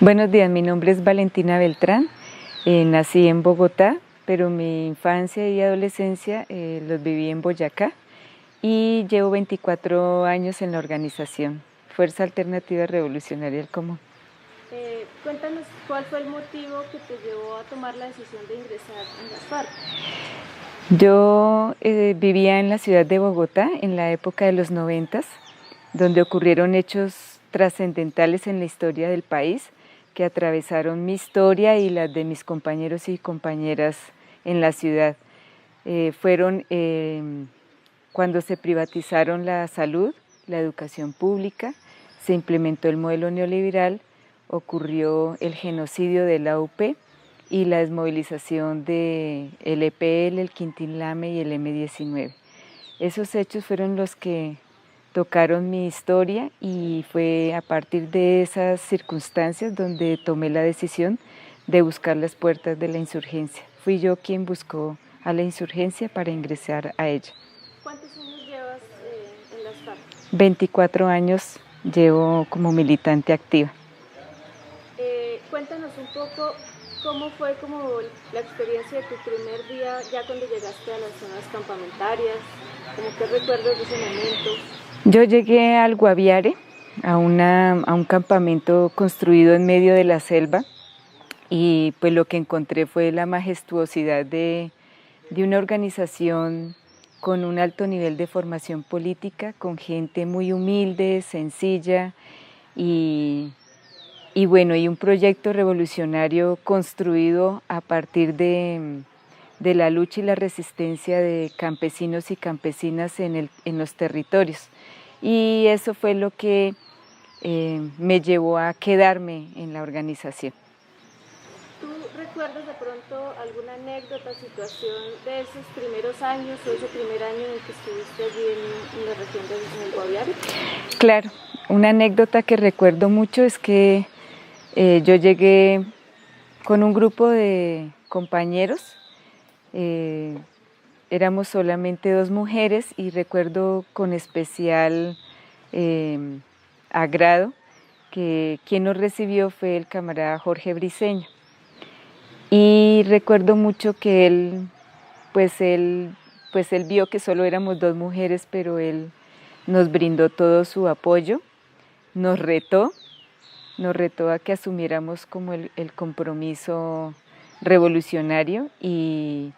Buenos días, mi nombre es Valentina Beltrán, nací en Bogotá, pero mi infancia y adolescencia los viví en Boyacá y llevo 24 años en la organización Fuerza Alternativa Revolucionaria del Común. Cuéntanos cuál fue el motivo que te llevó a tomar la decisión de ingresar en las FARC. Yo vivía en la ciudad de Bogotá en la época de los 90, donde ocurrieron hechos trascendentales en la historia del país que atravesaron mi historia y las de mis compañeros y compañeras en la ciudad. Fueron cuando se privatizaron la salud, la educación pública, se implementó el modelo neoliberal, ocurrió el genocidio de la UP y la desmovilización del EPL, el Quintín Lame y el M-19. Esos hechos fueron los que tocaron mi historia y fue a partir de esas circunstancias donde tomé la decisión de buscar las puertas de la insurgencia. Fui yo quien buscó a la insurgencia para ingresar a ella. ¿Cuántos años llevas en las FARC? 24 años llevo como militante activa. Cuéntanos un poco cómo fue la experiencia de tu primer día ya cuando llegaste a las zonas campamentarias, qué recuerdos de ese momento. Yo llegué al Guaviare, a un campamento construido en medio de la selva, y pues lo que encontré fue la majestuosidad de una organización con un alto nivel de formación política, con gente muy humilde, sencilla y un proyecto revolucionario construido a partir de la lucha y la resistencia de campesinos y campesinas en los territorios. Y eso fue lo que me llevó a quedarme en la organización. ¿Tú recuerdas de pronto alguna anécdota, situación de esos primeros años o ese primer año en el que estuviste allí en la región del Guaviare? Claro, una anécdota que recuerdo mucho es que yo llegué con un grupo de compañeros, éramos solamente 2 mujeres y recuerdo con especial agrado que quien nos recibió fue el camarada Jorge Briceño. Y recuerdo mucho que él vio que solo éramos 2 mujeres, pero él nos brindó todo su apoyo, nos retó a que asumiéramos como el compromiso revolucionario y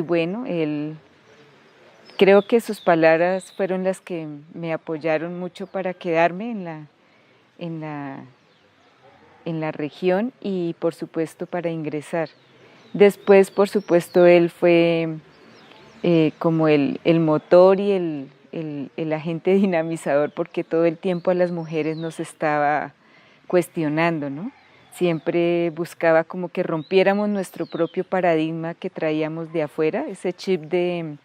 bueno, creo que sus palabras fueron las que me apoyaron mucho para quedarme en la región y por supuesto para ingresar. Después, por supuesto, él fue como el motor y el agente dinamizador, porque todo el tiempo a las mujeres nos estaba cuestionando, ¿no? Siempre buscaba como que rompiéramos nuestro propio paradigma que traíamos de afuera, ese chip de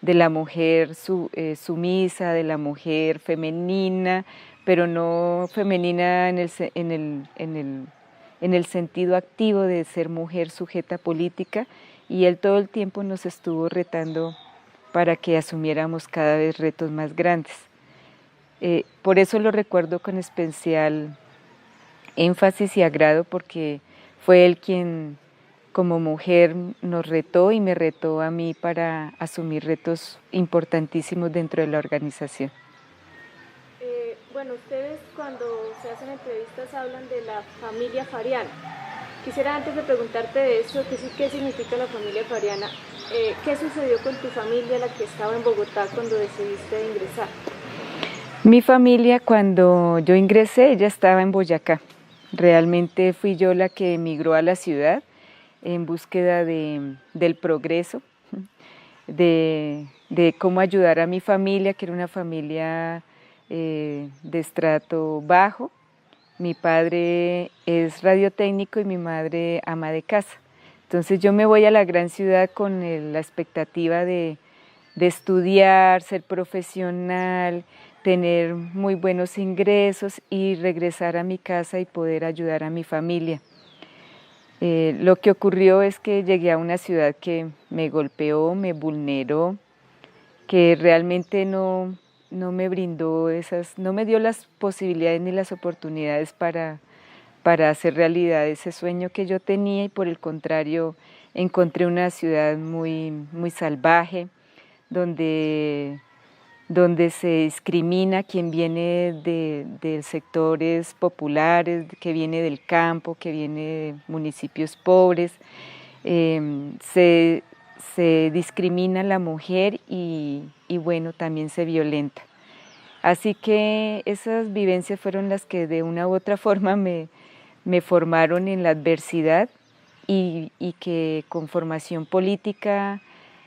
la mujer sumisa, de la mujer femenina, pero no femenina en el sentido activo de ser mujer sujeta política, y él todo el tiempo nos estuvo retando para que asumiéramos cada vez retos más grandes. Por eso lo recuerdo con especial énfasis y agrado, porque fue él quien como mujer nos retó y me retó a mí para asumir retos importantísimos dentro de la organización. Bueno, ustedes cuando se hacen entrevistas hablan de la familia fariana. Quisiera antes de preguntarte de eso, ¿qué significa la familia fariana? ¿Qué sucedió con tu familia, la que estaba en Bogotá, cuando decidiste ingresar? Mi familia, cuando yo ingresé, ella estaba en Boyacá. Realmente fui yo la que emigró a la ciudad en búsqueda del progreso, de cómo ayudar a mi familia, que era una familia de estrato bajo. Mi padre es radiotécnico y mi madre ama de casa. Entonces yo me voy a la gran ciudad con la expectativa de estudiar, ser profesional, tener muy buenos ingresos y regresar a mi casa y poder ayudar a mi familia. Lo que ocurrió es que llegué a una ciudad que me golpeó, me vulneró, que realmente no me brindó no me dio las posibilidades ni las oportunidades para para hacer realidad ese sueño que yo tenía, y por el contrario encontré una ciudad muy, muy salvaje, donde se discrimina quien viene de sectores populares, que viene del campo, que viene de municipios pobres. Se discrimina a la mujer y bueno, también se violenta. Así que esas vivencias fueron las que de una u otra forma me formaron en la adversidad, y que con formación política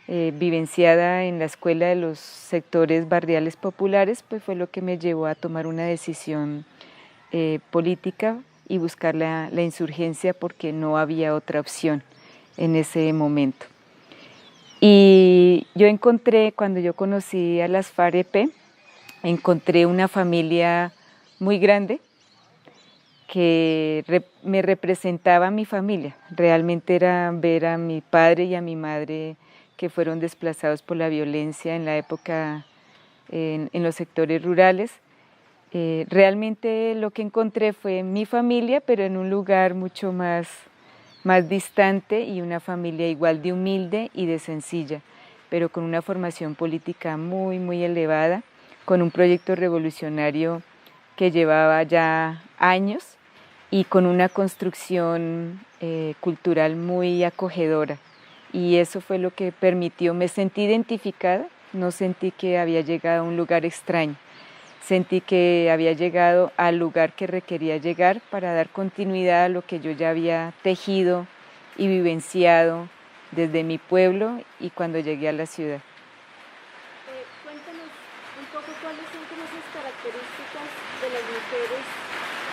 vivenciada en la escuela de los sectores barriales populares, pues fue lo que me llevó a tomar una decisión política y buscar la insurgencia, porque no había otra opción en ese momento. Y yo encontré, cuando yo conocí a las FAREP, encontré una familia muy grande que me representaba a mi familia. Realmente era ver a mi padre y a mi madre, que fueron desplazados por la violencia en la época en los sectores rurales. Realmente lo que encontré fue mi familia, pero en un lugar mucho más distante, y una familia igual de humilde y de sencilla, pero con una formación política muy, muy elevada, con un proyecto revolucionario que llevaba ya años y con una construcción cultural muy acogedora. Y eso fue lo que permitió, me sentí identificada, no sentí que había llegado a un lugar extraño, sentí que había llegado al lugar que requería llegar para dar continuidad a lo que yo ya había tejido y vivenciado desde mi pueblo y cuando llegué a la ciudad. Cuéntanos un poco cuáles son como esas características de las mujeres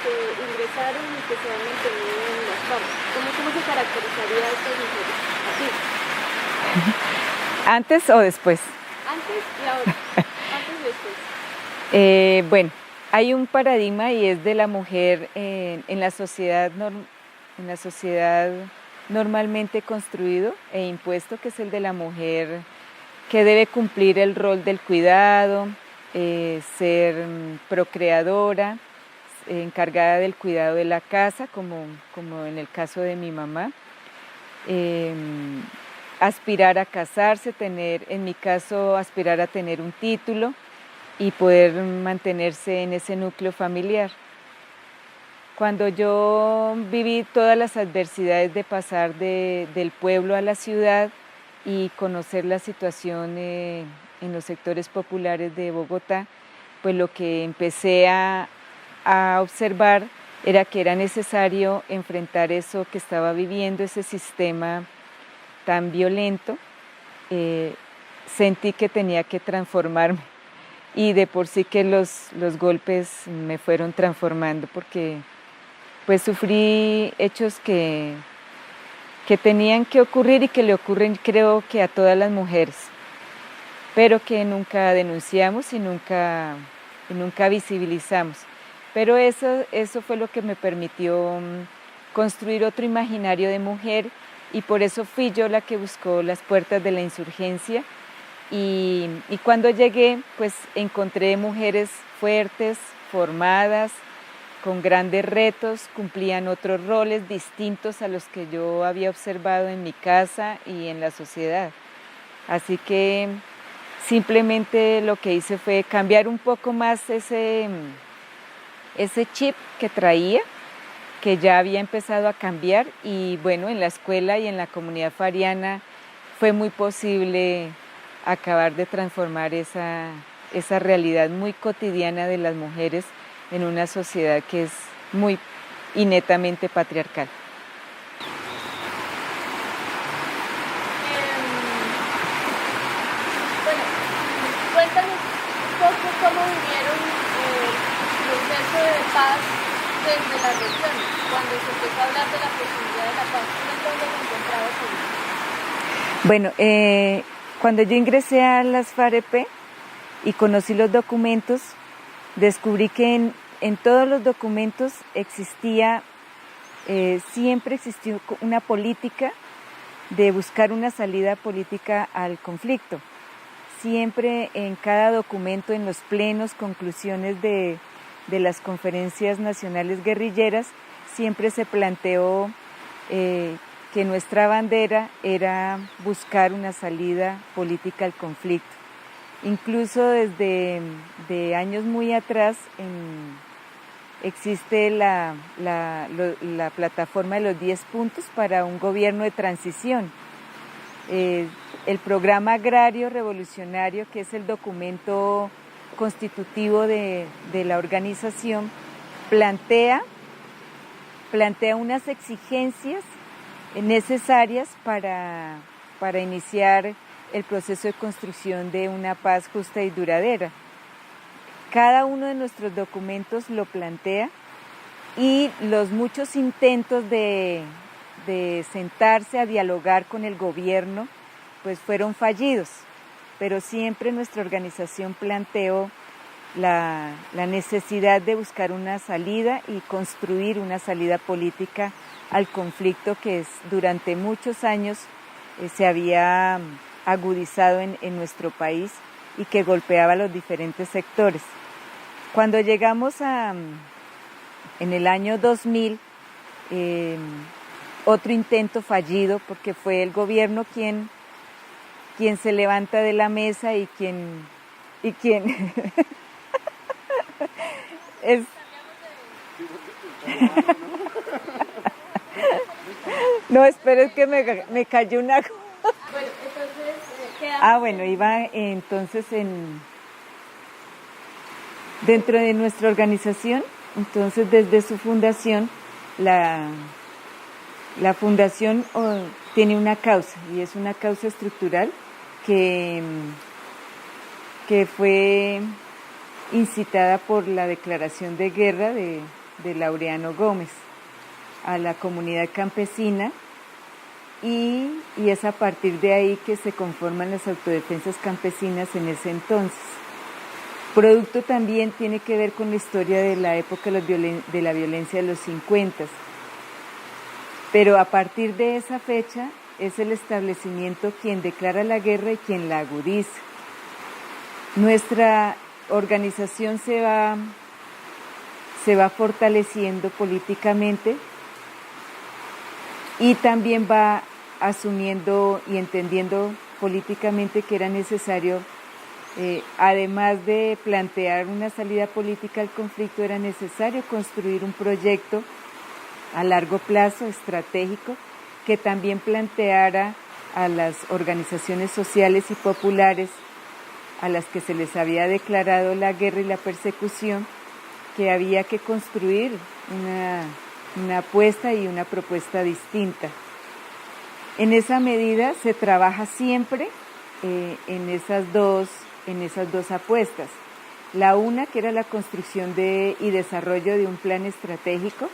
que ingresaron y que se han mantenido en las FARC. ¿Cómo se caracterizaría a estas mujeres? Así. ¿Antes o después? Antes y ahora. Antes y después. Bueno, hay un paradigma, y es de la mujer en la sociedad normalmente construido e impuesto, que es el de la mujer que debe cumplir el rol del cuidado, ser procreadora, encargada del cuidado de la casa, como en el caso de mi mamá, aspirar a casarse, en mi caso, aspirar a tener un título y poder mantenerse en ese núcleo familiar. Cuando yo viví todas las adversidades de pasar del pueblo a la ciudad y conocer la situación en los sectores populares de Bogotá, pues lo que empecé a observar era que era necesario enfrentar eso que estaba viviendo, ese sistema tan violento. Sentí que tenía que transformarme, y de por sí que los golpes me fueron transformando, porque pues sufrí hechos que tenían que ocurrir y que le ocurren, creo que a todas las mujeres, pero que nunca denunciamos y nunca visibilizamos. Pero eso fue lo que me permitió construir otro imaginario de mujer, y por eso fui yo la que buscó las puertas de la insurgencia. Y cuando llegué, pues encontré mujeres fuertes, formadas, con grandes retos, cumplían otros roles distintos a los que yo había observado en mi casa y en la sociedad. Así que simplemente lo que hice fue cambiar un poco más ese chip que traía, que ya había empezado a cambiar, y bueno, en la escuela y en la comunidad fariana fue muy posible acabar de transformar esa realidad muy cotidiana de las mujeres en una sociedad que es muy y netamente patriarcal. Bueno, cuéntanos un poco cómo vivieron el proceso de paz desde las regiones, cuando se empezó a hablar de la posibilidad de la paz. ¿Dónde te encontrabas ahí? Bueno, cuando yo ingresé a las FAREP y conocí los documentos, descubrí que en todos los documentos siempre existió una política de buscar una salida política al conflicto. Siempre en cada documento, en los plenos, conclusiones de las conferencias nacionales guerrilleras, siempre se planteó que nuestra bandera era buscar una salida política al conflicto. Incluso desde de años muy atrás existe la plataforma de los 10 puntos para un gobierno de transición. El programa agrario revolucionario, que es el documento constitutivo de la organización, plantea unas exigencias necesarias para iniciar el proceso de construcción de una paz justa y duradera. Cada uno de nuestros documentos lo plantea, y los muchos intentos de sentarse a dialogar con el gobierno pues fueron fallidos, pero siempre nuestra organización planteó la necesidad de buscar una salida y construir una salida política al conflicto que durante muchos años se había agudizado en nuestro país y que golpeaba a los diferentes sectores. Cuando llegamos en el año 2000, otro intento fallido, porque fue el gobierno quien se levanta de la mesa y quien es... No, espera, es que me cayó una... Bueno, entonces, ¿qué bueno, iba entonces dentro de nuestra organización. Entonces, desde su fundación, la fundación tiene una causa, y es una causa estructural que fue incitada por la declaración de guerra de Laureano Gómez a la comunidad campesina, y es a partir de ahí que se conforman las autodefensas campesinas en ese entonces. Producto también tiene que ver con la historia de la época de la violencia de los 50, pero a partir de esa fecha es el establecimiento quien declara la guerra y quien la agudiza. Nuestra organización se va fortaleciendo políticamente, y también va asumiendo y entendiendo políticamente que era necesario, además de plantear una salida política al conflicto, era necesario construir un proyecto a largo plazo, estratégico, que también planteara a las organizaciones sociales y populares a las que se les había declarado la guerra y la persecución, que había que construir una apuesta y una propuesta distinta. En esa medida se trabaja siempre en esas dos apuestas. La una, que era la construcción y desarrollo de un plan estratégico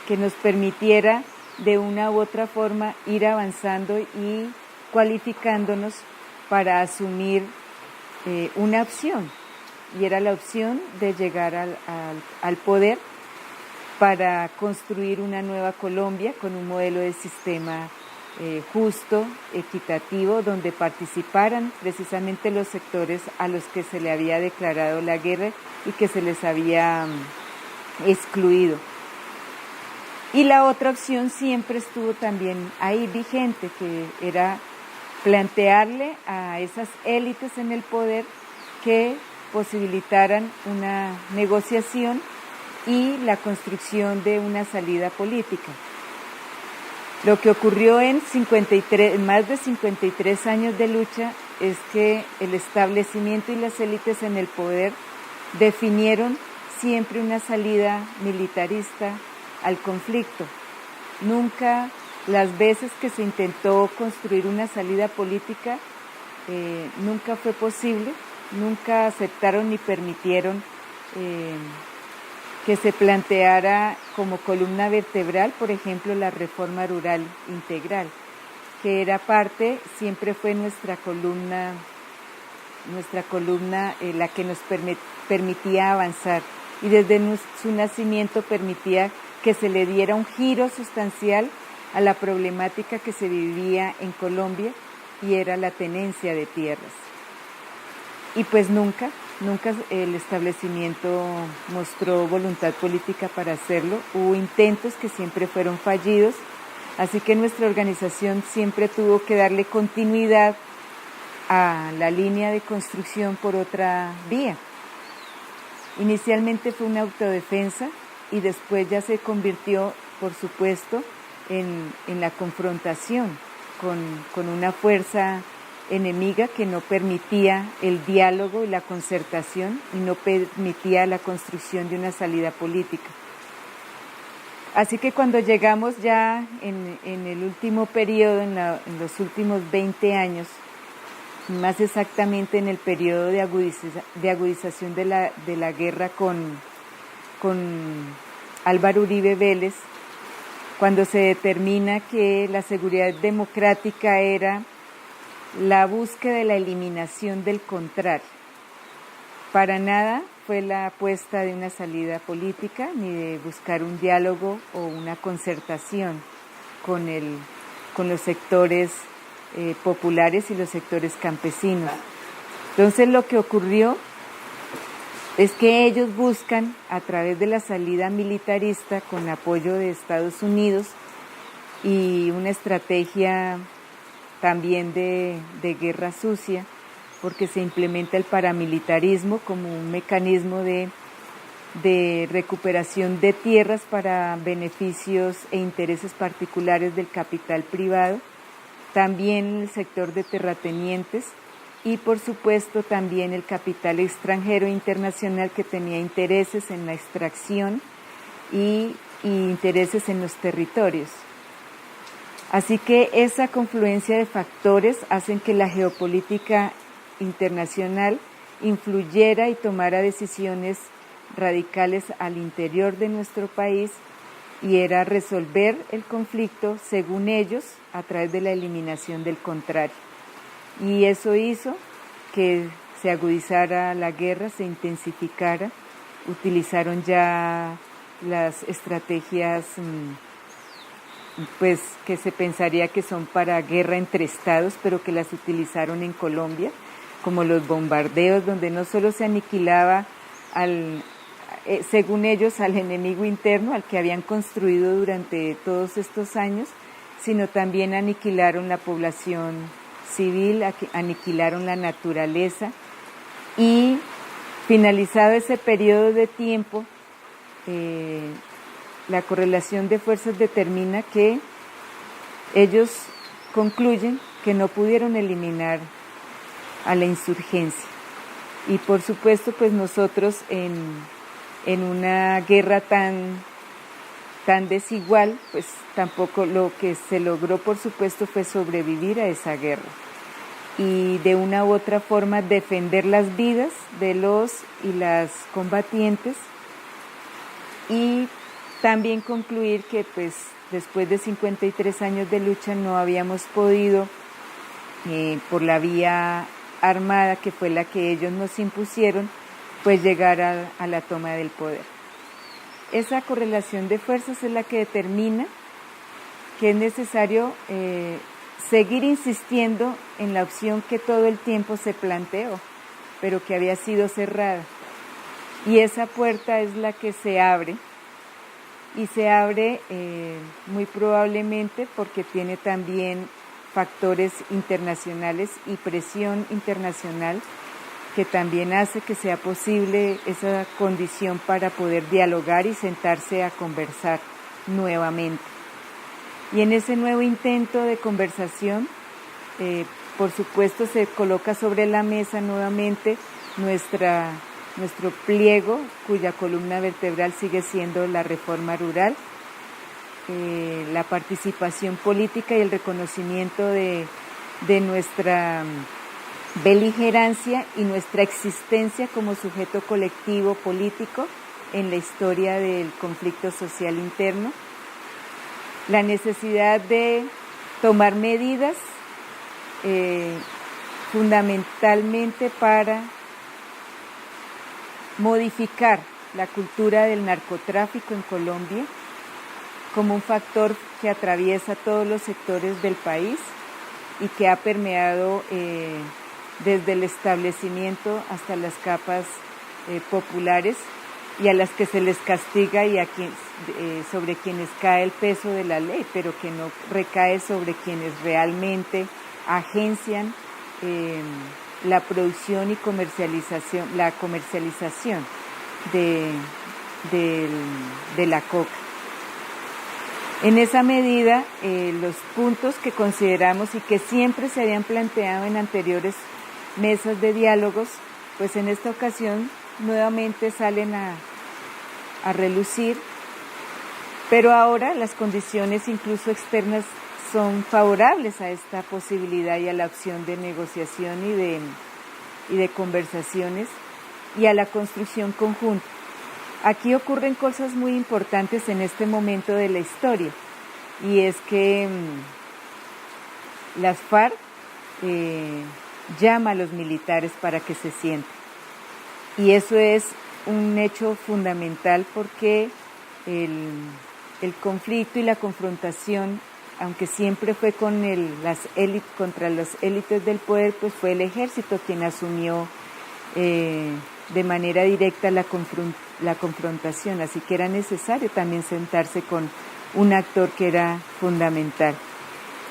que nos permitiera de una u otra forma ir avanzando y cualificándonos para asumir una opción, y era la opción de llegar al poder para construir una nueva Colombia con un modelo de sistema justo, equitativo, donde participaran precisamente los sectores a los que se le había declarado la guerra y que se les había excluido. Y la otra opción siempre estuvo también ahí vigente, que era plantearle a esas élites en el poder que posibilitaran una negociación y la construcción de una salida política. Lo que ocurrió en más de 53 años de lucha es que el establecimiento y las élites en el poder definieron siempre una salida militarista al conflicto. Nunca, las veces que se intentó construir una salida política, nunca fue posible, nunca aceptaron ni permitieron que se planteara como columna vertebral, por ejemplo, la reforma rural integral, que era parte, siempre fue nuestra columna la que nos permitía avanzar, y desde su nacimiento permitía que se le diera un giro sustancial a la problemática que se vivía en Colombia, y era la tenencia de tierras. Y pues nunca nunca el establecimiento mostró voluntad política para hacerlo. Hubo intentos que siempre fueron fallidos, así que nuestra organización siempre tuvo que darle continuidad a la línea de construcción por otra vía. Inicialmente fue una autodefensa y después ya se convirtió, por supuesto, en la confrontación con una fuerza enemiga que no permitía el diálogo y la concertación y no permitía la construcción de una salida política. Así que cuando llegamos ya en el último periodo, en los últimos 20 años, más exactamente en el periodo de agudización de la guerra con Álvaro Uribe Vélez, cuando se determina que la seguridad democrática era la búsqueda de la eliminación del contrario. Para nada fue la apuesta de una salida política, ni de buscar un diálogo o una concertación con los sectores populares y los sectores campesinos. Entonces lo que ocurrió es que ellos buscan, a través de la salida militarista, con apoyo de Estados Unidos y una estrategia también de guerra sucia, porque se implementa el paramilitarismo como un mecanismo de recuperación de tierras para beneficios e intereses particulares del capital privado, también el sector de terratenientes y por supuesto también el capital extranjero e internacional que tenía intereses en la extracción y intereses en los territorios. Así que esa confluencia de factores hacen que la geopolítica internacional influyera y tomara decisiones radicales al interior de nuestro país, y era resolver el conflicto, según ellos, a través de la eliminación del contrario. Y eso hizo que se agudizara la guerra, se intensificara. Utilizaron ya las estrategias pues que se pensaría que son para guerra entre estados, pero que las utilizaron en Colombia, como los bombardeos, donde no solo se aniquilaba según ellos, al enemigo interno, al que habían construido durante todos estos años, sino también aniquilaron la población civil, aniquilaron la naturaleza, y finalizado ese periodo de tiempo, la correlación de fuerzas determina que ellos concluyen que no pudieron eliminar a la insurgencia. Y por supuesto, pues nosotros en una guerra tan desigual, pues tampoco lo que se logró, por supuesto, fue sobrevivir a esa guerra y de una u otra forma defender las vidas de los y las combatientes, y también concluir que pues después de 53 años de lucha no habíamos podido por la vía armada, que fue la que ellos nos impusieron, pues llegar a la toma del poder. Esa correlación de fuerzas es la que determina que es necesario seguir insistiendo en la opción que todo el tiempo se planteó, pero que había sido cerrada. Y esa puerta es la que se abre, y se abre muy probablemente porque tiene también factores internacionales y presión internacional que también hace que sea posible esa condición para poder dialogar y sentarse a conversar nuevamente. Y en ese nuevo intento de conversación, por supuesto, se coloca sobre la mesa nuevamente nuestro pliego, cuya columna vertebral sigue siendo la reforma rural, la participación política y el reconocimiento de nuestra beligerancia y nuestra existencia como sujeto colectivo político en la historia del conflicto social interno, la necesidad de tomar medidas fundamentalmente para modificar la cultura del narcotráfico en Colombia como un factor que atraviesa todos los sectores del país y que ha permeado desde el establecimiento hasta las capas populares, y a las que se les castiga y sobre quienes cae el peso de la ley, pero que no recae sobre quienes realmente agencian la producción y la comercialización de la coca. En esa medida, los puntos que consideramos y que siempre se habían planteado en anteriores mesas de diálogos, pues en esta ocasión nuevamente salen a relucir, pero ahora las condiciones incluso externas son favorables a esta posibilidad y a la opción de negociación y de conversaciones y a la construcción conjunta. Aquí ocurren cosas muy importantes en este momento de la historia, y es que las FARC llama a los militares para que se sienten. Y eso es un hecho fundamental porque el conflicto y la confrontación, aunque siempre fue contra las élites del poder, pues fue el ejército quien asumió de manera directa la confrontación, así que era necesario también sentarse con un actor que era fundamental.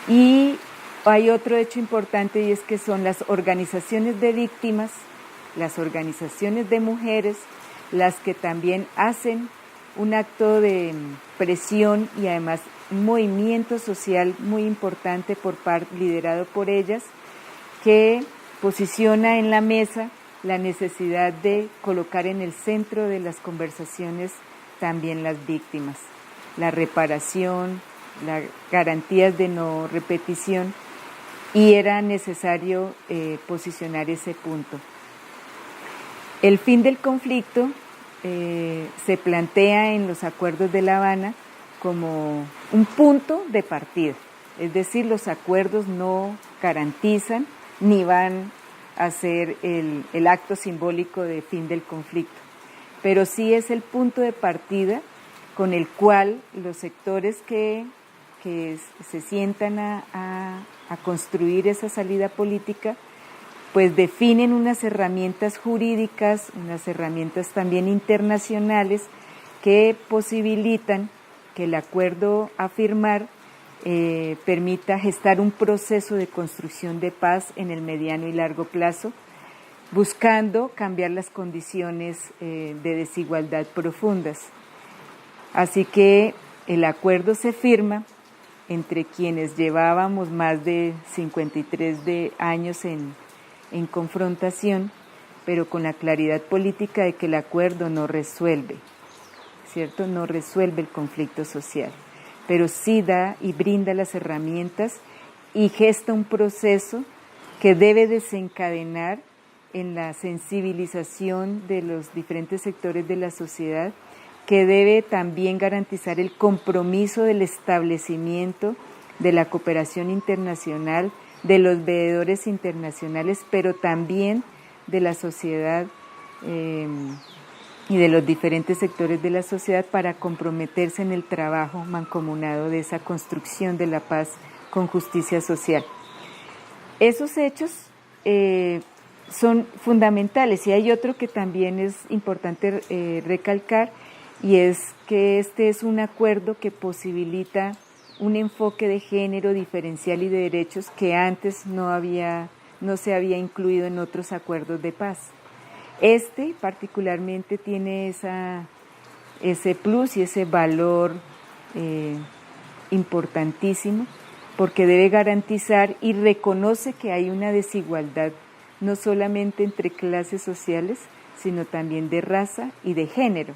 Y hay otro hecho importante, y es que son las organizaciones de víctimas, las organizaciones de mujeres, las que también hacen un acto de presión y además un movimiento social muy importante liderado por ellas, que posiciona en la mesa la necesidad de colocar en el centro de las conversaciones también las víctimas, la reparación, las garantías de no repetición, y era necesario posicionar ese punto. El fin del conflicto se plantea en los acuerdos de La Habana como un punto de partida, es decir, los acuerdos no garantizan ni van a ser el acto simbólico de fin del conflicto, pero sí es el punto de partida con el cual los sectores que se sientan a construir esa salida política, pues definen unas herramientas jurídicas, unas herramientas también internacionales que posibilitan que el acuerdo a firmar permita gestar un proceso de construcción de paz en el mediano y largo plazo, buscando cambiar las condiciones de desigualdad profundas. Así que el acuerdo se firma entre quienes llevábamos más de 53 años en confrontación, pero con la claridad política de que el acuerdo no resuelve, ¿cierto? No resuelve el conflicto social, pero sí da y brinda las herramientas y gesta un proceso que debe desencadenar en la sensibilización de los diferentes sectores de la sociedad, que debe también garantizar el compromiso del establecimiento de la cooperación internacional, de los veedores internacionales, pero también de la sociedad y de los diferentes sectores de la sociedad para comprometerse en el trabajo mancomunado de esa construcción de la paz con justicia social. Esos hechos son fundamentales, y hay otro que también es importante recalcar, y es que este es un acuerdo que posibilita un enfoque de género diferencial y de derechos que antes no se había incluido en otros acuerdos de paz. Este particularmente tiene ese plus y ese valor importantísimo, porque debe garantizar y reconoce que hay una desigualdad no solamente entre clases sociales, sino también de raza y de género.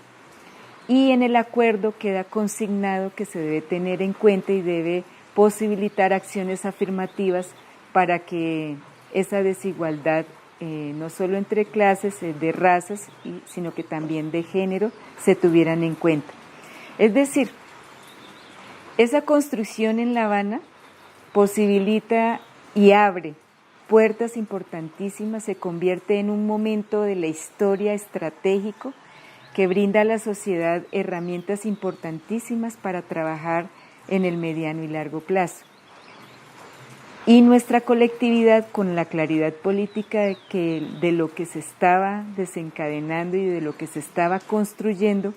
Y en el acuerdo queda consignado que se debe tener en cuenta y debe posibilitar acciones afirmativas para que esa desigualdad, no solo entre clases, de razas, sino que también de género, se tuvieran en cuenta. Es decir, esa construcción en La Habana posibilita y abre puertas importantísimas, se convierte en un momento de la historia estratégico que brinda a la sociedad herramientas importantísimas para trabajar en el mediano y largo plazo. y nuestra colectividad, con la claridad política de lo que se estaba desencadenando y de lo que se estaba construyendo,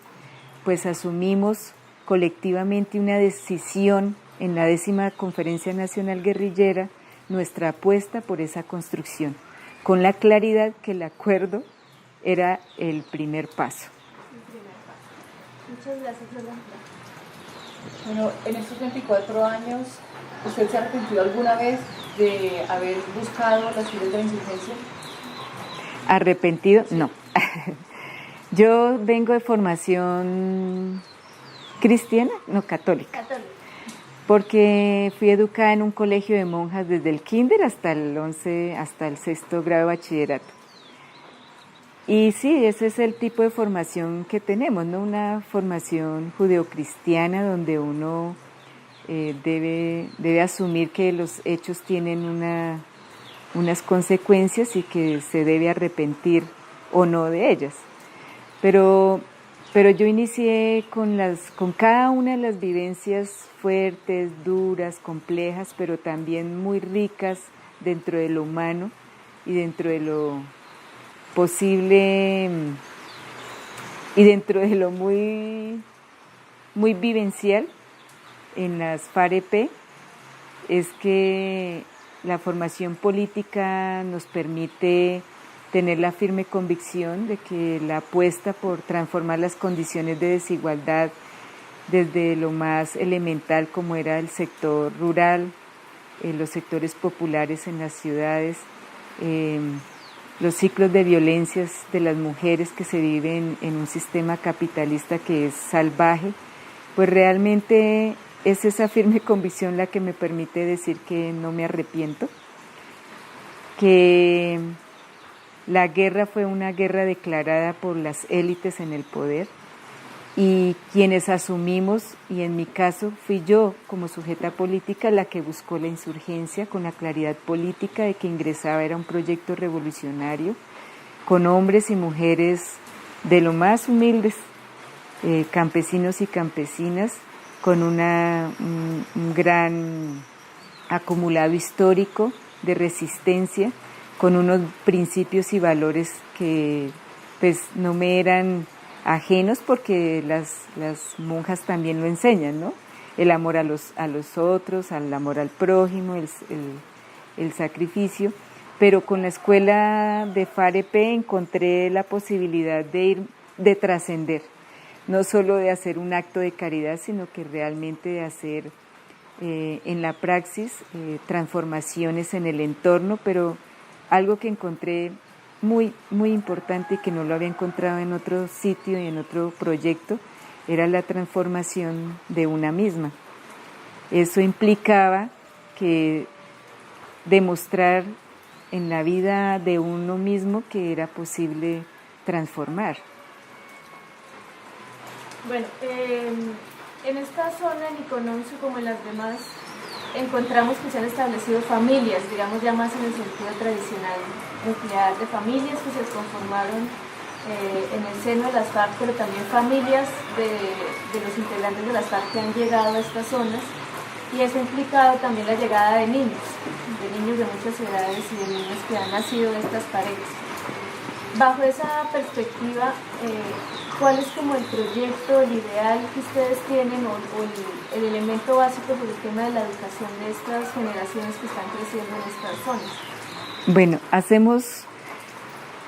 pues asumimos colectivamente una decisión en la 10ª Conferencia Nacional Guerrillera, nuestra apuesta por esa construcción, con la claridad que el acuerdo era el primer paso. Muchas gracias, Yolanda. Bueno, en estos 24 años, ¿usted se ha arrepentido alguna vez de haber buscado las filas de la insurgencia? ¿Arrepentido? No. Yo vengo de formación cristiana, no, católica. Porque fui educada en un colegio de monjas desde el kinder hasta el 6º grado de bachillerato. Y sí, ese es el tipo de formación que tenemos, ¿no? Una formación judeocristiana donde uno debe asumir que los hechos tienen unas consecuencias y que se debe arrepentir o no de ellas. Pero yo inicié con cada una de las vivencias fuertes, duras, complejas, pero también muy ricas dentro de lo humano y dentro de lo posible y dentro de lo muy, muy vivencial en las FAREP, es que la formación política nos permite tener la firme convicción de que la apuesta por transformar las condiciones de desigualdad desde lo más elemental, como era el sector rural, los sectores populares en las ciudades, los ciclos de violencias de las mujeres que se viven en un sistema capitalista que es salvaje, pues realmente es esa firme convicción la que me permite decir que no me arrepiento, que la guerra fue una guerra declarada por las élites en el poder y quienes asumimos, y en mi caso fui yo como sujeta política la que buscó la insurgencia con la claridad política de que ingresaba era un proyecto revolucionario con hombres y mujeres de lo más humildes, campesinos y campesinas, con un gran acumulado histórico de resistencia, con unos principios y valores que pues no me eran ajenos porque las monjas también lo enseñan, ¿no? El amor a los otros, el amor al prójimo, el sacrificio, pero con la escuela de FAREP encontré la posibilidad de trascender, no solo de hacer un acto de caridad, sino que realmente de hacer en la praxis transformaciones en el entorno, pero algo que encontré muy, muy importante y que no lo había encontrado en otro sitio y en otro proyecto, era la transformación de una misma. Eso implicaba que demostrar en la vida de uno mismo que era posible transformar. Bueno, en esta zona, en Icononcio, como en las demás, encontramos que se han establecido familias, digamos ya más en el sentido tradicional, nuclear de familias que se conformaron en el seno de las FARC, pero también familias de los integrantes de las FARC que han llegado a estas zonas, y eso ha implicado también la llegada de niños de muchas edades y de niños que han nacido de estas paredes. Bajo esa perspectiva, ¿cuál es como el proyecto, el ideal que ustedes tienen o el elemento básico por el tema de la educación de estas generaciones que están creciendo en estas zonas? Bueno,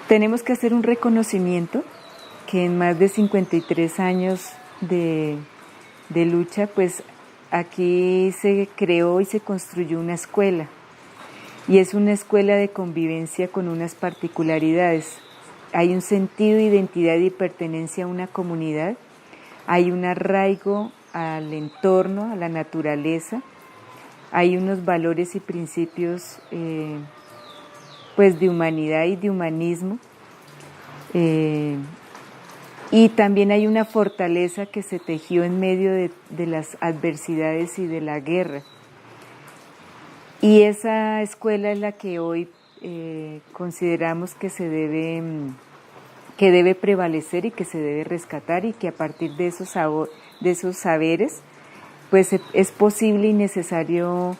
tenemos que hacer un reconocimiento que en más de 53 años de lucha, pues aquí se creó y se construyó una escuela, y es una escuela de convivencia con unas particularidades. Hay un sentido de identidad y pertenencia a una comunidad, hay un arraigo al entorno, a la naturaleza, hay unos valores y principios pues de humanidad y de humanismo, y también hay una fortaleza que se tejió en medio de las adversidades y de la guerra. Y esa escuela es la que hoy consideramos que debe prevalecer y que se debe rescatar, y que a partir de esos saberes pues es posible y necesario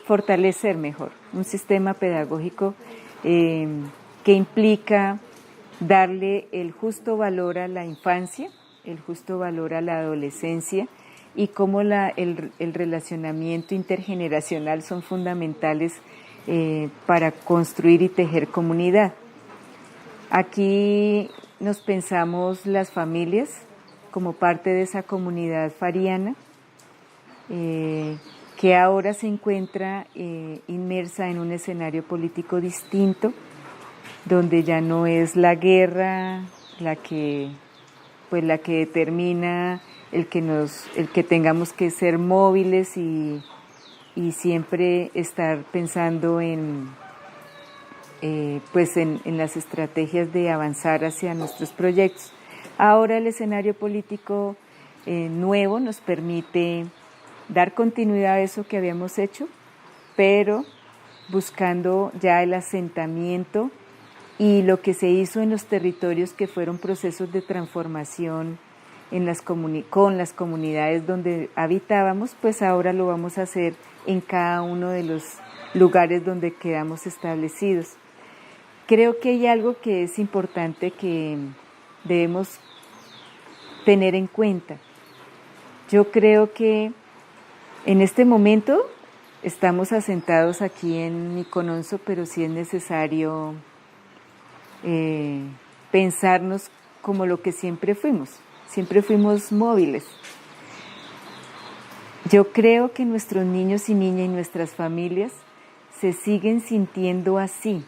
fortalecer mejor un sistema pedagógico que implica darle el justo valor a la infancia, el justo valor a la adolescencia y cómo el relacionamiento intergeneracional son fundamentales para construir y tejer comunidad. Aquí nos pensamos las familias como parte de esa comunidad fariana que ahora se encuentra inmersa en un escenario político distinto, donde ya no es la guerra la que determina el que tengamos que ser móviles y siempre estar pensando en las estrategias de avanzar hacia nuestros proyectos. Ahora el escenario político nuevo nos permite dar continuidad a eso que habíamos hecho, pero buscando ya el asentamiento y lo que se hizo en los territorios que fueron procesos de transformación con las comunidades donde habitábamos, pues ahora lo vamos a hacer en cada uno de los lugares donde quedamos establecidos. Creo que hay algo que es importante que debemos tener en cuenta. Yo creo que en este momento estamos asentados aquí en Mykonos, pero sí es necesario pensarnos como lo que siempre fuimos móviles. Yo creo que nuestros niños y niñas y nuestras familias se siguen sintiendo así.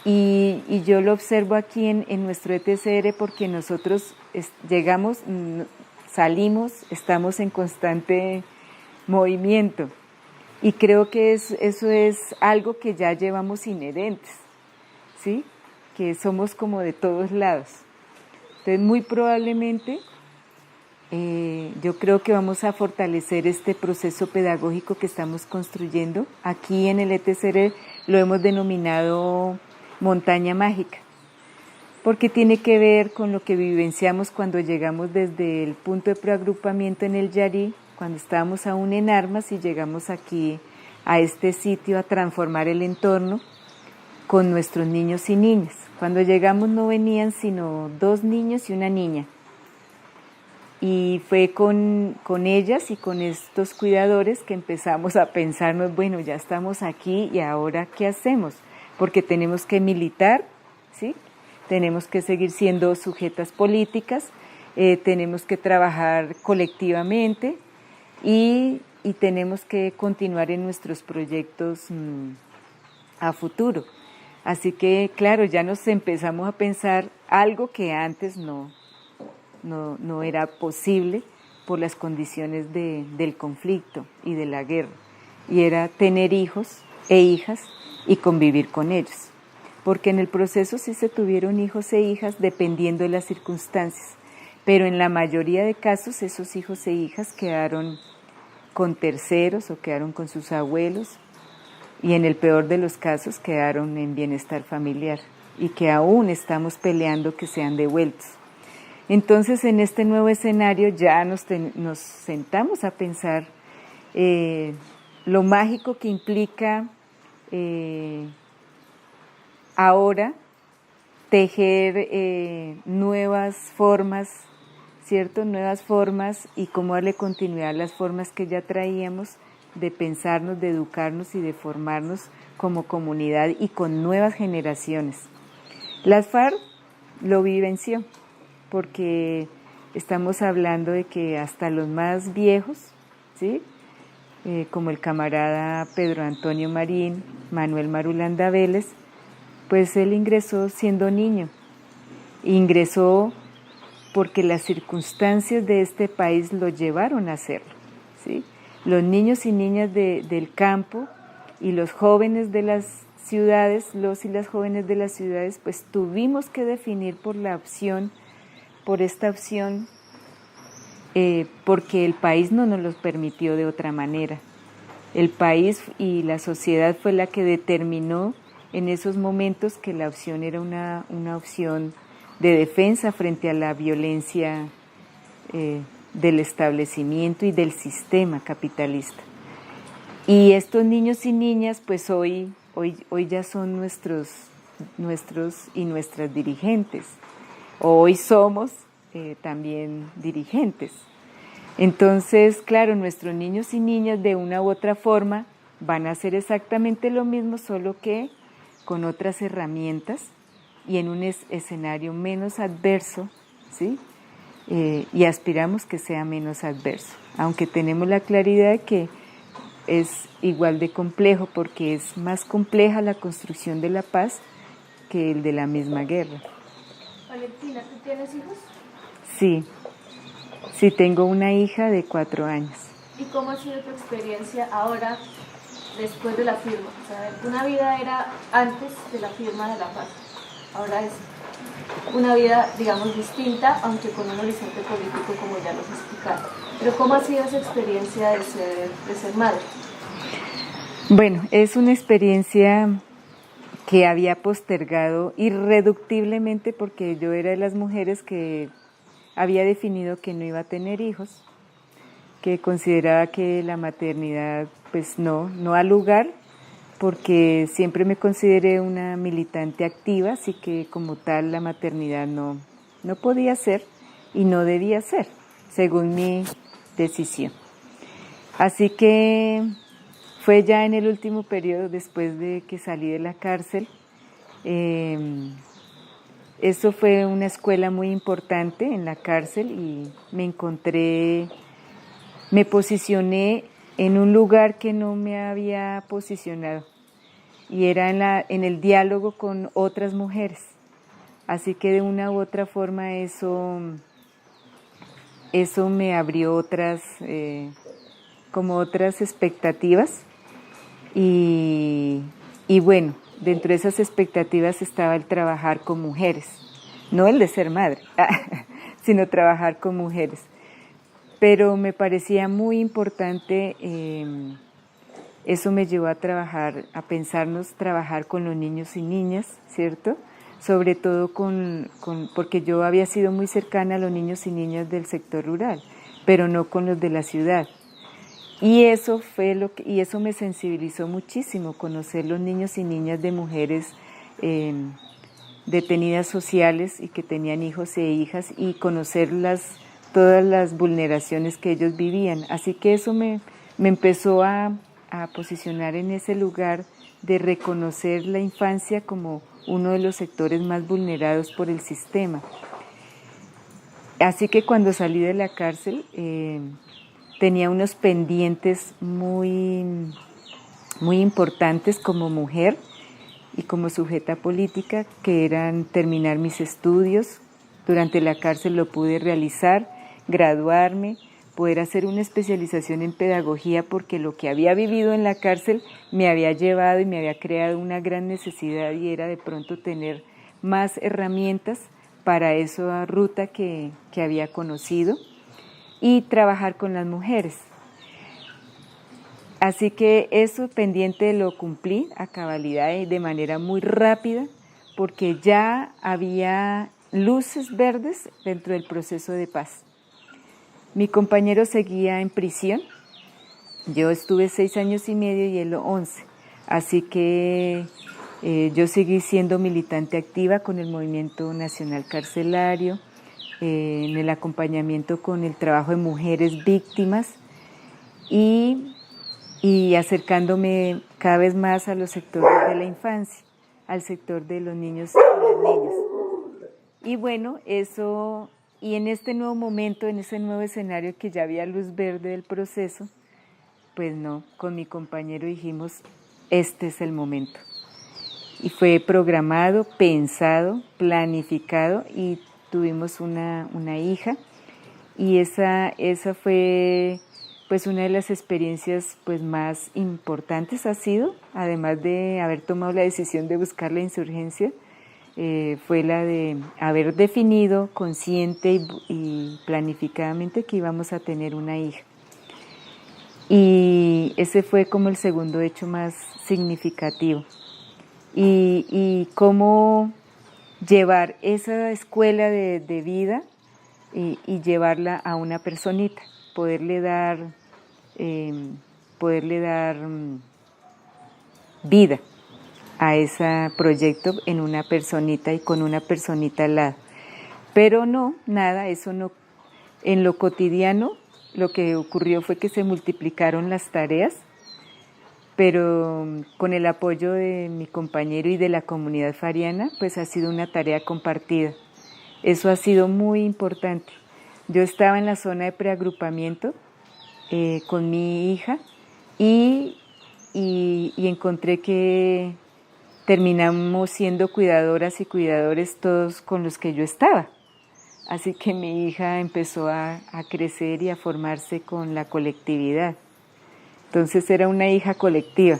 Y yo lo observo aquí en nuestro ETCR porque nosotros llegamos, salimos, estamos en constante movimiento. Y creo que eso es algo que ya llevamos inherentes, ¿sí? Que somos como de todos lados. Entonces, muy probablemente, yo creo que vamos a fortalecer este proceso pedagógico que estamos construyendo. Aquí en el ETCR lo hemos denominado montaña mágica, porque tiene que ver con lo que vivenciamos cuando llegamos desde el punto de preagrupamiento en el Yarí, cuando estábamos aún en armas y llegamos aquí a este sitio a transformar el entorno con nuestros niños y niñas. Cuando llegamos no venían sino 2 niños y una niña. Y fue con ellas y con estos cuidadores que empezamos a pensarnos, bueno, ya estamos aquí y ahora ¿qué hacemos? Porque tenemos que militar, ¿sí? Tenemos que seguir siendo sujetas políticas, tenemos que trabajar colectivamente y tenemos que continuar en nuestros proyectos a futuro. Así que, claro, ya nos empezamos a pensar algo que antes no era posible por las condiciones del conflicto y de la guerra, y era tener hijos e hijas y convivir con ellos. Porque en el proceso sí se tuvieron hijos e hijas dependiendo de las circunstancias, pero en la mayoría de casos esos hijos e hijas quedaron con terceros o quedaron con sus abuelos y en el peor de los casos quedaron en bienestar familiar y que aún estamos peleando que sean devueltos. Entonces en este nuevo escenario ya nos sentamos a pensar lo mágico que implica ahora tejer nuevas formas, ¿cierto? Nuevas formas y cómo darle continuidad a las formas que ya traíamos de pensarnos, de educarnos y de formarnos como comunidad y con nuevas generaciones. Las FARC lo vivenció porque estamos hablando de que hasta los más viejos, ¿sí? Como el camarada Pedro Antonio Marín, Manuel Marulanda Vélez, pues él ingresó siendo niño. Ingresó porque las circunstancias de este país lo llevaron a hacerlo, ¿sí? Los niños y niñas del campo y los jóvenes de las ciudades, los y las jóvenes de las ciudades, pues tuvimos que definir por esta opción, porque el país no nos lo permitió de otra manera. El país y la sociedad fue la que determinó en esos momentos que la opción era una opción de defensa frente a la violencia del establecimiento y del sistema capitalista. Y estos niños y niñas, pues hoy ya son nuestros y nuestras dirigentes. Hoy somos también dirigentes. Entonces, claro, nuestros niños y niñas de una u otra forma van a hacer exactamente lo mismo, solo que con otras herramientas y en un escenario menos adverso, ¿sí? Y aspiramos que sea menos adverso, aunque tenemos la claridad de que es igual de complejo, porque es más compleja la construcción de la paz que el de la misma guerra. Valentina, ¿tú tienes hijos? Sí, tengo una hija de 4 años. ¿Y cómo ha sido tu experiencia ahora, después de la firma? O sea, una vida era antes de la firma de la paz, ahora es una vida, digamos, distinta, aunque con un horizonte político, como ya nos explicaron. Pero ¿cómo ha sido esa experiencia de ser madre? Bueno, es una experiencia que había postergado irreductiblemente, porque yo era de las mujeres que había definido que no iba a tener hijos, que consideraba que la maternidad pues no ha lugar, porque siempre me consideré una militante activa, así que como tal la maternidad no podía ser y no debía ser, según mi decisión. Así que fue ya en el último periodo, después de que salí de la cárcel. Eso fue una escuela muy importante en la cárcel, y me posicioné en un lugar que no me había posicionado, y era en el diálogo con otras mujeres. Así que de una u otra forma eso me abrió otras expectativas, y bueno, dentro de esas expectativas estaba el trabajar con mujeres, no el de ser madre, sino trabajar con mujeres. Pero me parecía muy importante, eso me llevó a trabajar con los niños y niñas, ¿cierto? Sobre todo porque yo había sido muy cercana a los niños y niñas del sector rural, pero no con los de la ciudad. Y eso me sensibilizó muchísimo, conocer los niños y niñas de mujeres detenidas sociales y que tenían hijos e hijas, y conocer todas las vulneraciones que ellos vivían. Así que eso me empezó a posicionar en ese lugar de reconocer la infancia como uno de los sectores más vulnerados por el sistema. Así que cuando salí de la cárcel tenía unos pendientes muy importantes como mujer y como sujeta política, que eran terminar mis estudios. Durante la cárcel lo pude realizar, graduarme, poder hacer una especialización en pedagogía, porque lo que había vivido en la cárcel me había llevado y me había creado una gran necesidad, y era de pronto tener más herramientas para esa ruta que había conocido, y trabajar con las mujeres. Así que eso pendiente lo cumplí a cabalidad y de manera muy rápida, porque ya había luces verdes dentro del proceso de paz. Mi compañero seguía en prisión, yo estuve 6 años y medio y él 11, así que yo seguí siendo militante activa con el Movimiento Nacional Carcelario, en el acompañamiento con el trabajo de mujeres víctimas, y acercándome cada vez más a los sectores de la infancia, al sector de los niños y las niñas. Y bueno, y en este nuevo momento, en ese nuevo escenario que ya había luz verde del proceso, pues no, con mi compañero dijimos, este es el momento. Y fue programado, pensado, planificado, y tuvimos una hija, y esa fue pues una de las experiencias pues más importantes ha sido, además de haber tomado la decisión de buscar la insurgencia, fue la de haber definido consciente y planificadamente que íbamos a tener una hija. Y ese fue como el segundo hecho más significativo. Y cómo llevar esa escuela de vida y llevarla a una personita, poderle dar vida a ese proyecto en una personita y con una personita al lado. Pero no, nada, eso no. En lo cotidiano lo que ocurrió fue que se multiplicaron las tareas, pero con el apoyo de mi compañero y de la comunidad fariana, pues ha sido una tarea compartida. Eso ha sido muy importante. Yo estaba en la zona de preagrupamiento con mi hija y encontré que terminamos siendo cuidadoras y cuidadores todos con los que yo estaba. Así que mi hija empezó a crecer y a formarse con la colectividad. Entonces era una hija colectiva.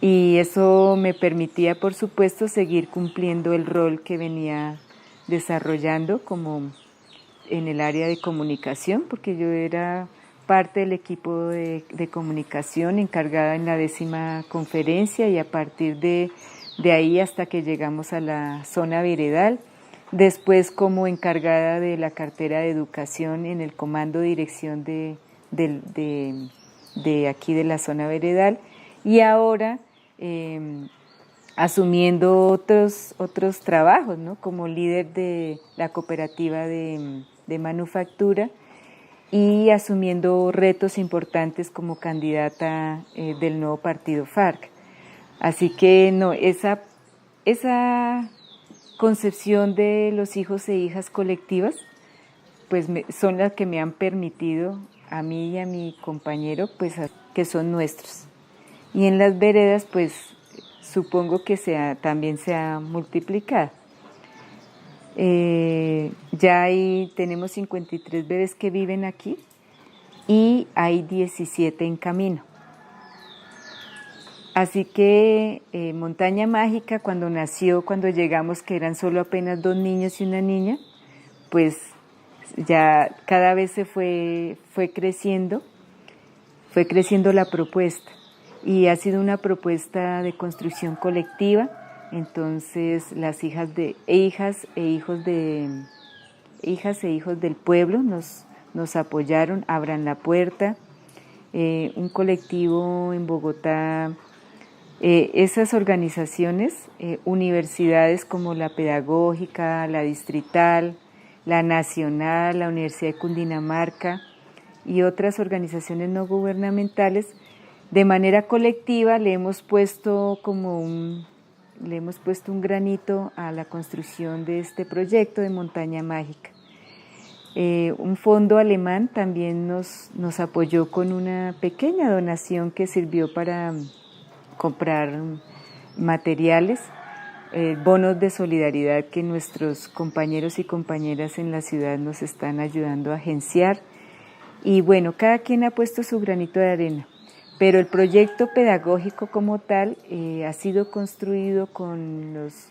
Y eso me permitía, por supuesto, seguir cumpliendo el rol que venía desarrollando como en el área de comunicación, porque yo era parte del equipo de comunicación encargada en la 10ª conferencia y a partir de ahí hasta que llegamos a la zona veredal. Después como encargada de la cartera de educación en el comando de dirección de aquí de la zona veredal y ahora asumiendo otros trabajos, ¿no? Como líder de la cooperativa de manufactura y asumiendo retos importantes como candidata del nuevo partido FARC. Así que no, esa concepción de los hijos e hijas colectivas, pues son las que me han permitido a mí y a mi compañero, pues que son nuestros. Y en las veredas, pues supongo que también se ha multiplicado. Ya tenemos 53 bebés que viven aquí y hay 17 en camino. Así que Montaña Mágica, cuando nació, cuando llegamos, que eran solo apenas 2 niños y una niña, pues ya cada vez se fue creciendo la propuesta y ha sido una propuesta de construcción colectiva. Entonces las hijas e hijos del pueblo nos apoyaron, abran la puerta, un colectivo en Bogotá. Esas organizaciones, universidades como la Pedagógica, la Distrital, la Nacional, la Universidad de Cundinamarca y otras organizaciones no gubernamentales, de manera colectiva le hemos puesto un granito a la construcción de este proyecto de Montaña Mágica. Un fondo alemán también nos apoyó con una pequeña donación que sirvió para comprar materiales, bonos de solidaridad que nuestros compañeros y compañeras en la ciudad nos están ayudando a agenciar. Y bueno, cada quien ha puesto su granito de arena, pero el proyecto pedagógico como tal ha sido construido con los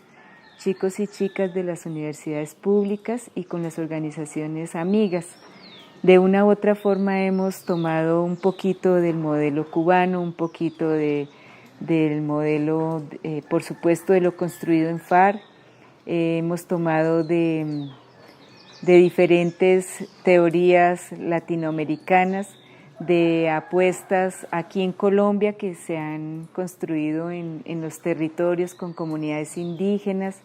chicos y chicas de las universidades públicas y con las organizaciones amigas. De una u otra forma hemos tomado un poquito del modelo cubano, un poquito del modelo, por supuesto, de lo construido en FARC. Hemos tomado de diferentes teorías latinoamericanas, de apuestas aquí en Colombia que se han construido en los territorios con comunidades indígenas.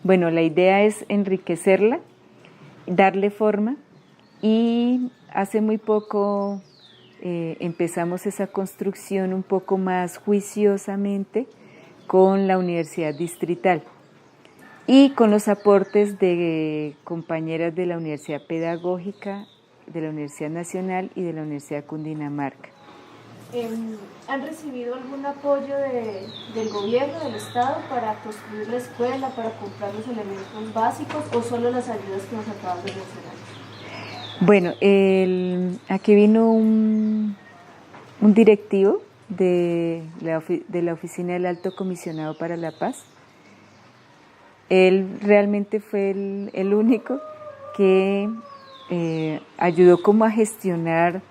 Bueno, la idea es enriquecerla, darle forma y hace muy poco empezamos esa construcción un poco más juiciosamente con la Universidad Distrital y con los aportes de compañeras de la Universidad Pedagógica, de la Universidad Nacional y de la Universidad de Cundinamarca. ¿Han recibido algún apoyo del gobierno, del Estado, para construir la escuela, para comprar los elementos básicos o solo las ayudas que nos acaban de mencionar? Bueno, aquí vino un directivo de la Oficina del Alto Comisionado para la Paz. Él realmente fue el único que ayudó como a gestionar.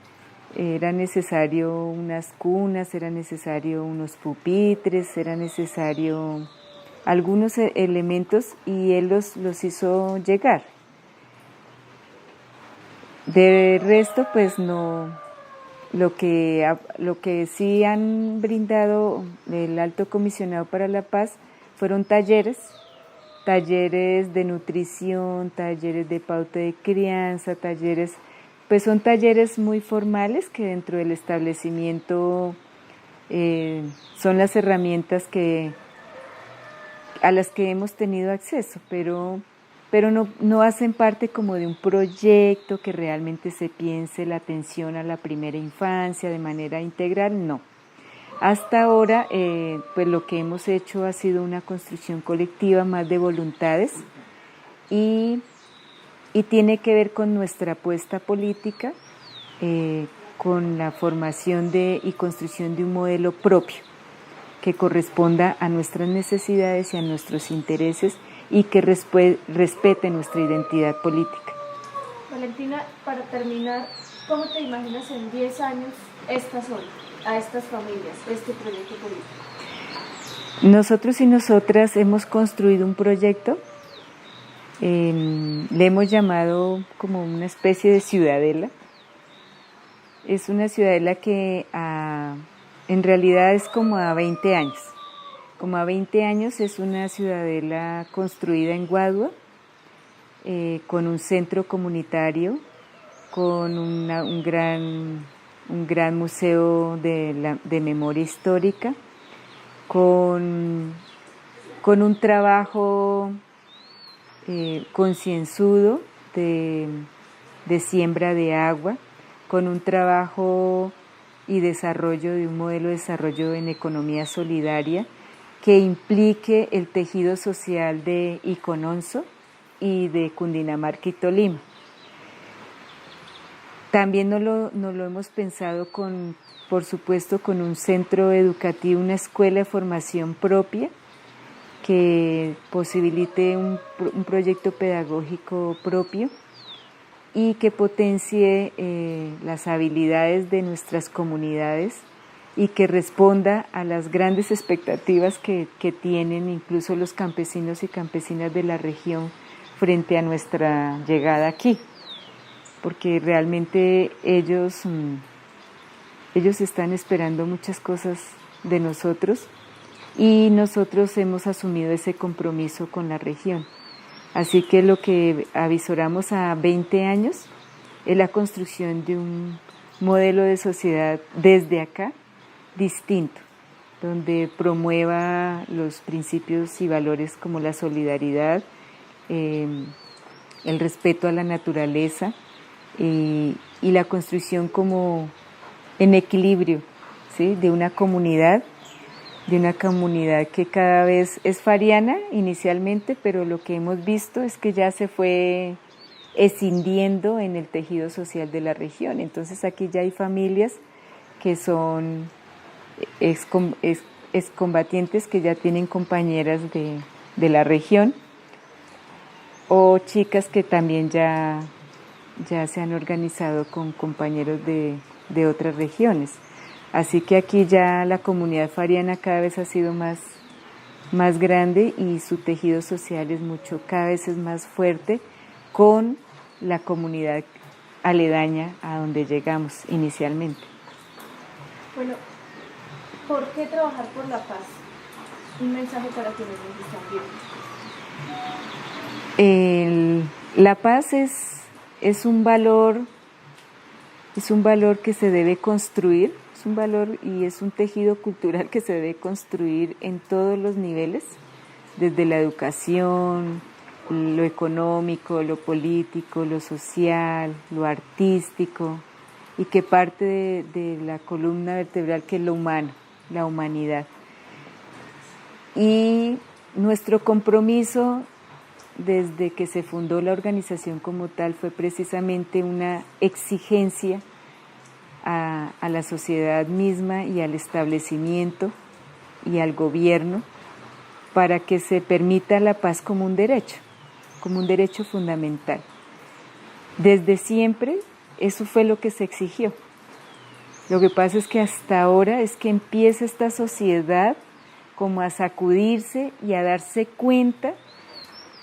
Era necesario unas cunas, era necesario unos pupitres, era necesario algunos elementos y él los hizo llegar. De resto, pues no, lo que sí han brindado el Alto Comisionado para la Paz fueron talleres de nutrición, talleres de pauta de crianza, pues son talleres muy formales que dentro del establecimiento son las herramientas a las que hemos tenido acceso, pero no hacen parte como de un proyecto que realmente se piense la atención a la primera infancia de manera integral, no. Hasta ahora, pues lo que hemos hecho ha sido una construcción colectiva más de voluntades y tiene que ver con nuestra apuesta política, con la formación y construcción de un modelo propio que corresponda a nuestras necesidades y a nuestros intereses y que respete nuestra identidad política. Valentina, para terminar, ¿cómo te imaginas en 10 años a estas familias, este proyecto político? Nosotros y nosotras hemos construido un proyecto, le hemos llamado como una especie de ciudadela. Es una ciudadela que en realidad es como a 20 años. Como a 20 años es una ciudadela construida en Guadua, con un centro comunitario, con un gran museo de memoria histórica, con un trabajo concienzudo de siembra de agua, con un trabajo y desarrollo de un modelo de desarrollo en economía solidaria que implique el tejido social de Icononso y de Cundinamarca y Tolima. También nos lo hemos pensado por supuesto, con un centro educativo, una escuela de formación propia que posibilite un proyecto pedagógico propio y que potencie las habilidades de nuestras comunidades y que responda a las grandes expectativas que tienen incluso los campesinos y campesinas de la región frente a nuestra llegada aquí, porque realmente ellos están esperando muchas cosas de nosotros y nosotros hemos asumido ese compromiso con la región. Así que lo que avisoramos a 20 años es la construcción de un modelo de sociedad desde acá distinto, donde promueva los principios y valores como la solidaridad, el respeto a la naturaleza y la construcción como en equilibrio, ¿sí? de una comunidad que cada vez es fariana inicialmente, pero lo que hemos visto es que ya se fue escindiendo en el tejido social de la región. Entonces aquí ya hay familias que son excombatientes que ya tienen compañeras de la región o chicas que también ya se han organizado con compañeros de otras regiones. Así que aquí ya la comunidad fariana cada vez ha sido más grande y su tejido social es cada vez es más fuerte con la comunidad aledaña a donde llegamos inicialmente. Bueno, ¿por qué trabajar por la paz? Un mensaje para quienes nos están viendo. La paz es un valor que se debe construir, es un valor y es un tejido cultural que se debe construir en todos los niveles, desde la educación, lo económico, lo político, lo social, lo artístico, y que parte de la columna vertebral que es lo humano, la humanidad. Y nuestro compromiso desde que se fundó la organización como tal fue precisamente una exigencia a la sociedad misma y al establecimiento y al gobierno para que se permita la paz como un derecho fundamental. Desde siempre eso fue lo que se exigió. Lo que pasa es que hasta ahora es que empieza esta sociedad como a sacudirse y a darse cuenta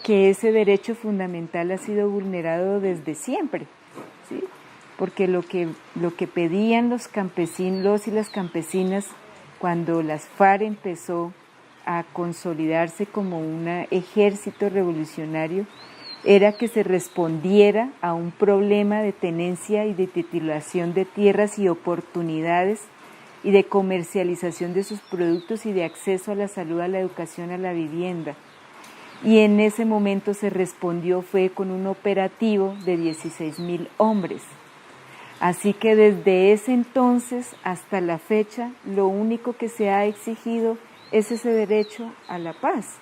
que ese derecho fundamental ha sido vulnerado desde siempre, ¿sí? Porque lo que pedían los campesinos y las campesinas cuando las FARC empezó a consolidarse como un ejército revolucionario era que se respondiera a un problema de tenencia y de titulación de tierras y oportunidades y de comercialización de sus productos y de acceso a la salud, a la educación, a la vivienda. Y en ese momento se respondió fue con un operativo de 16.000 hombres. Así que desde ese entonces hasta la fecha, lo único que se ha exigido es ese derecho a la paz.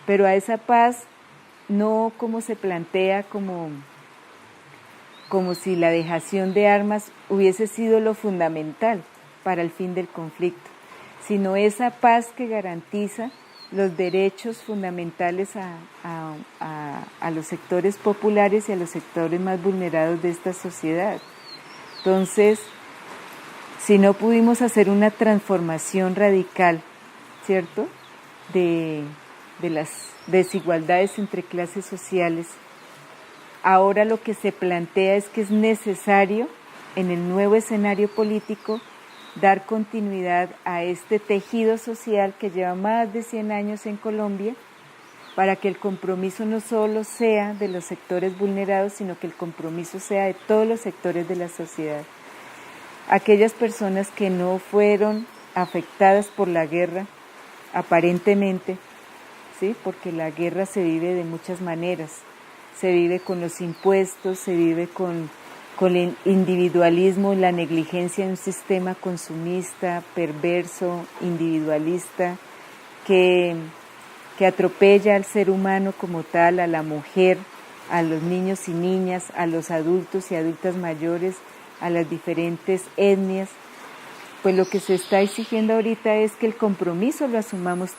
Pero a esa paz no como se plantea como si la dejación de armas hubiese sido lo fundamental para el fin del conflicto, sino esa paz que garantiza los derechos fundamentales a los sectores populares y a los sectores más vulnerados de esta sociedad. Entonces, si no pudimos hacer una transformación radical, ¿cierto?, de las desigualdades entre clases sociales, ahora lo que se plantea es que es necesario, en el nuevo escenario político, dar continuidad a este tejido social que lleva más de 100 años en Colombia, para que el compromiso no solo sea de los sectores vulnerados, sino que el compromiso sea de todos los sectores de la sociedad. Aquellas personas que no fueron afectadas por la guerra, aparentemente, ¿sí?, porque la guerra se vive de muchas maneras, se vive con los impuestos, se vive con el individualismo, la negligencia de un sistema consumista, perverso, individualista, que atropella al ser humano como tal, a la mujer, a los niños y niñas, a los adultos y adultas mayores, a las diferentes etnias. Pues lo que se está exigiendo ahorita es que el compromiso lo asumamos